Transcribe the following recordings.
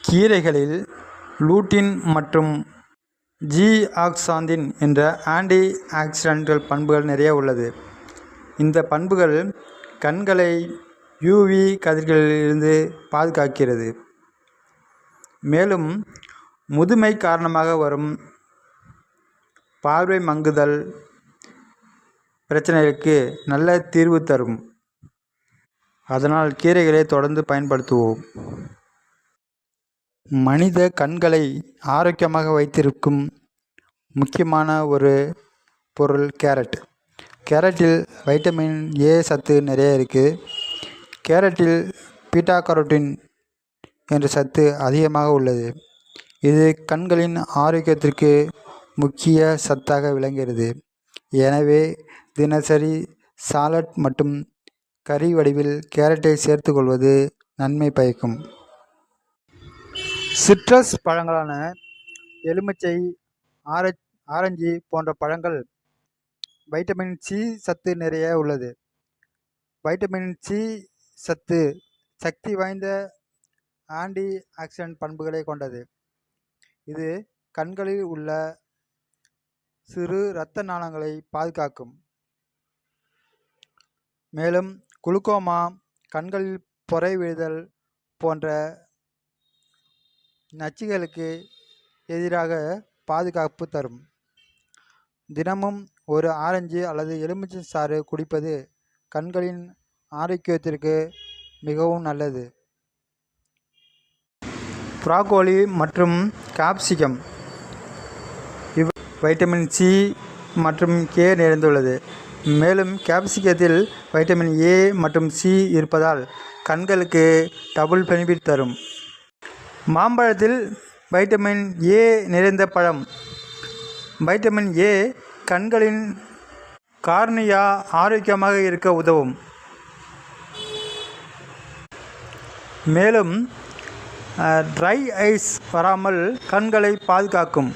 கீரைகளில் lutein மற்றும் ஜீஆக்சாந்தின் என்ற anti accidental பண்புகள் நிறைய உள்ளது. இந்த பண்புகள் கண்களை யூவி கதிர்களிலிருந்து பாதுகாக்கிறது. மேலும் முதுமை காரணமாக வரும் பார்வை மங்குதல் பிரச்சனைகளுக்கு நல்ல தீர்வு தரும். அதனால் கீரைகளை தொடர்ந்து பயன்படுத்துவோம். மனித கண்களை ஆரோக்கியமாக வைத்திருக்கும் முக்கியமான ஒரு பொருள் கேரட். கேரட்டில் வைட்டமின் ஏ சத்து நிறைய இருக்குது. கேரட்டில் பீட்டா கரோட்டின் என்ற சத்து அதிகமாக உள்ளது. இது கண்களின் ஆரோக்கியத்திற்கு முக்கிய சத்தாக விளங்குகிறது. எனவே தினசரி சாலட் மற்றும் கறி வடிவில் கேரட்டை சேர்த்துக்கொள்வது நன்மை பயக்கும். சிட்ரஸ் பழங்களான எலுமிச்சை, ஆரஞ்சு போன்ற பழங்கள் வைட்டமின் சி சத்து நிறைய உள்ளது. வைட்டமின் சி சத்து சக்தி வாய்ந்த ஆன்டி ஆக்சிடென்ட் பண்புகளை கொண்டது. இது கண்களில் உள்ள சிறு இரத்த நாளங்களை பாதுகாக்கும். மேலும் குளுக்கோமா, கண்களில் பொறை விழுதல் போன்ற நச்சுகளுக்கு எதிராக பாதுகாப்பு தரும். தினமும் ஒரு ஆரஞ்சு அல்லது எலுமிச்சை சாறு குடிப்பது கண்களின் ஆரோக்கியத்திற்கு மிகவும் நல்லது. ப்ராக்கோலி மற்றும் கேப்சிகம் இவை வைட்டமின் சி மற்றும் கே நிறைந்துள்ளது. மேலும் கேப்சிகத்தில் வைட்டமின் ஏ மற்றும் சி இருப்பதால் கண்களுக்கு டபுள் பெனிஃபிட் தரும். மாம்பழத்தில் வைட்டமின் ஏ நிறைந்த பழம். வைட்டமின் ஏ கண்களின் கார்னியா ஆரோக்கியமாக இருக்க உதவும். மேலும் ட்ரை ஐஸ் வராமல் கண்களை பாதுகாக்கும்.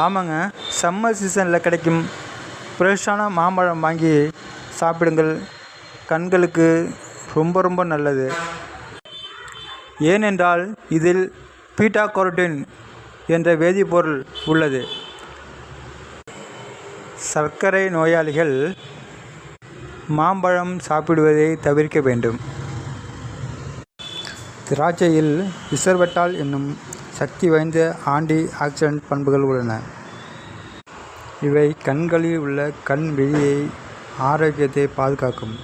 ஆமாங்க, சம்மர் சீசனில் கிடைக்கும் ஃப்ரெஷ்ஷான மாம்பழம் வாங்கி சாப்பிடுங்கள். கண்களுக்கு ரொம்ப ரொம்ப நல்லது. ஏனென்றால் இதில் பீட்டா கரோட்டின் என்ற வேதிப்பொருள் உள்ளது. சர்க்கரை நோயாளிகள் மாம்பழம் சாப்பிடுவதை தவிர்க்க வேண்டும். திராட்சையில் இசர்வெட்டால் என்னும் சக்தி வாய்ந்த ஆன்டி ஆக்சிடென்ட் பண்புகள் உள்ளன. இவை கண்களில் உள்ள கண் விழியை ஆரோக்கியத்தை பாதுகாக்கும்.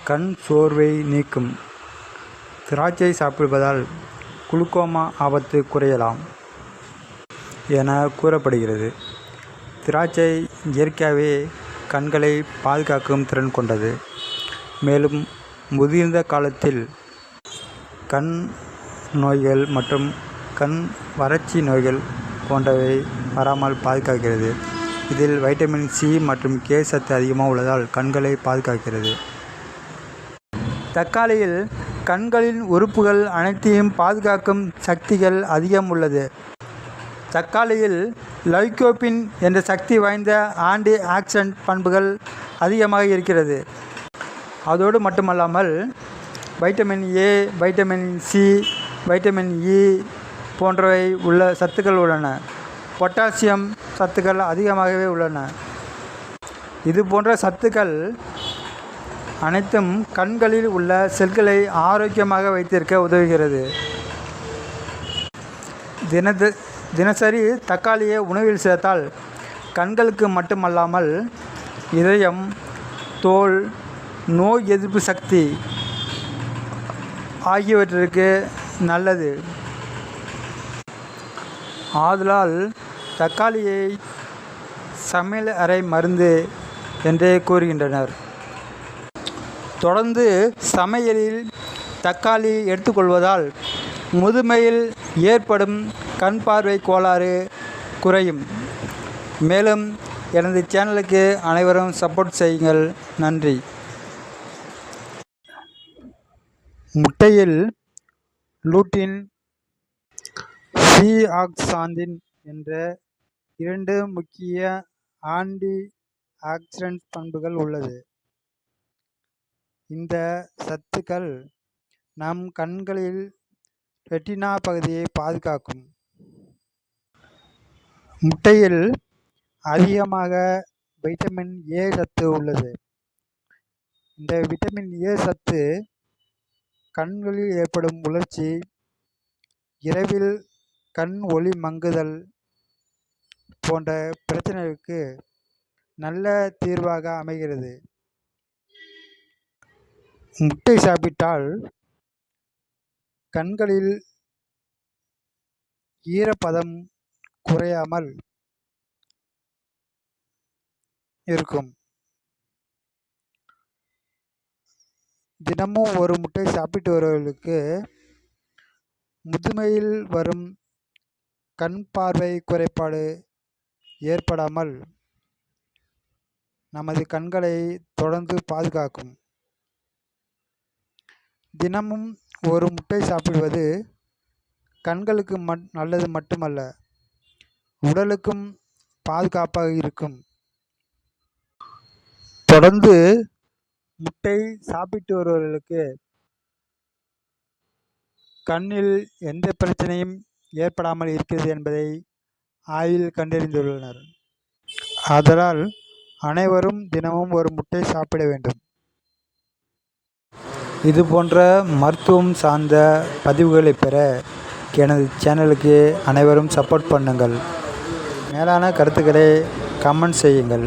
கண் சோர்வை நீக்கும். திராட்சை சாப்பிடுவதால் குளுக்கோமா ஆபத்து குறையலாம் என கூறப்படுகிறது. திராட்சை இயற்கையாகவே கண்களை பாதுகாக்கும் திறன் கொண்டது. மேலும் முதிர்ந்த காலத்தில் கண் நோய்கள் மற்றும் கண் வறட்சி நோய்கள் போன்றவை வராமல் பாதுகாக்கிறது. இதில் வைட்டமின் சி மற்றும் கே சத்து அதிகமாக உள்ளதால் கண்களை பாதுகாக்கிறது. தக்காளியில் கண்களின் உறுப்புகள் அனைத்தையும் பாதுகாக்கும் சக்திகள் அதிகம் உள்ளது. தக்காளியில் லைகோபின் என்ற சக்தி வாய்ந்த ஆன்டி ஆக்சிடென்ட் பண்புகள் அதிகமாக இருக்கிறது. அதோடு மட்டுமல்லாமல் vitamin A, vitamin C, vitamin E போன்றவை உள்ள சத்துக்கள் உள்ளன. பொட்டாசியம் சத்துக்கள் அதிகமாகவே உள்ளன. இது போன்ற சத்துக்கள் அனைத்தும் கண்களில் உள்ள செல்களை ஆரோக்கியமாக வைத்திருக்க உதவுகிறது. தினசரி தக்காளியை உணவில் சேர்த்தால் கண்களுக்கு மட்டுமல்லாமல் இதயம், தோல், நோய் எதிர்ப்பு சக்தி ஆகியவற்றிற்கு நல்லது. ஆதலால் தக்காளியை சமையல் அறை மருந்து என்றே கூறுகின்றனர். தொடர்ந்து சமையலில் தக்காளி எடுத்துக்கொள்வதால் முதுமையில் ஏற்படும் கண் பார்வை கோளாறு குறையும். மேலும் எனது சேனலுக்கு அனைவரும் சப்போர்ட் செய்யுங்கள். நன்றி. முட்டையில் லூட்டின், ஜீஆக்சாந்தின் என்ற 2 முக்கிய ஆன்டி ஆக்சிடென்ட் பண்புகள் உள்ளது. இந்த சத்துக்கள் நம் கண்களில் ரெட்டினா பகுதியை பாதுகாக்கும். முட்டையில் அதிகமாக வைட்டமின் ஏ சத்து உள்ளது. இந்த விட்டமின் ஏ சத்து கண்களில் ஏற்படும் உலர்ச்சி, இரவில் கண் ஒளி மங்குதல் போன்ற பிரச்சனைகளுக்கு நல்ல தீர்வாக அமைகிறது. முட்டை சாப்பிட்டால் கண்களில் ஈரப்பதம் குறையாமல் இருக்கும். தினமும் ஒரு முட்டை சாப்பிட்டு வருபவர்களுக்கு முதுமையில் வரும் கண் பார்வை குறைபாடு ஏற்படாமல் நமது கண்களை தொடர்ந்து பாதுகாக்கும். தினமும் ஒரு முட்டை சாப்பிடுவது கண்களுக்கு நல்லது மட்டுமல்ல, உடலுக்கும் பாதுகாப்பாக இருக்கும். தொடர்ந்து முட்டை சாப்பிட்டு வருபவர்களுக்கு கண்ணில் எந்த பிரச்சனையும் ஏற்படாமல் இருக்கிறது என்பதை ஆய்வில் கண்டறிந்துள்ளனர். ஆதலால் அனைவரும் தினமும் ஒரு முட்டை சாப்பிட வேண்டும். இது போன்ற மருத்துவம் சார்ந்த பதிவுகளை பெற எனது சேனலுக்கு அனைவரும் சப்போர்ட் பண்ணுங்கள். மேலான கருத்துக்களை கமெண்ட் செய்யுங்கள்.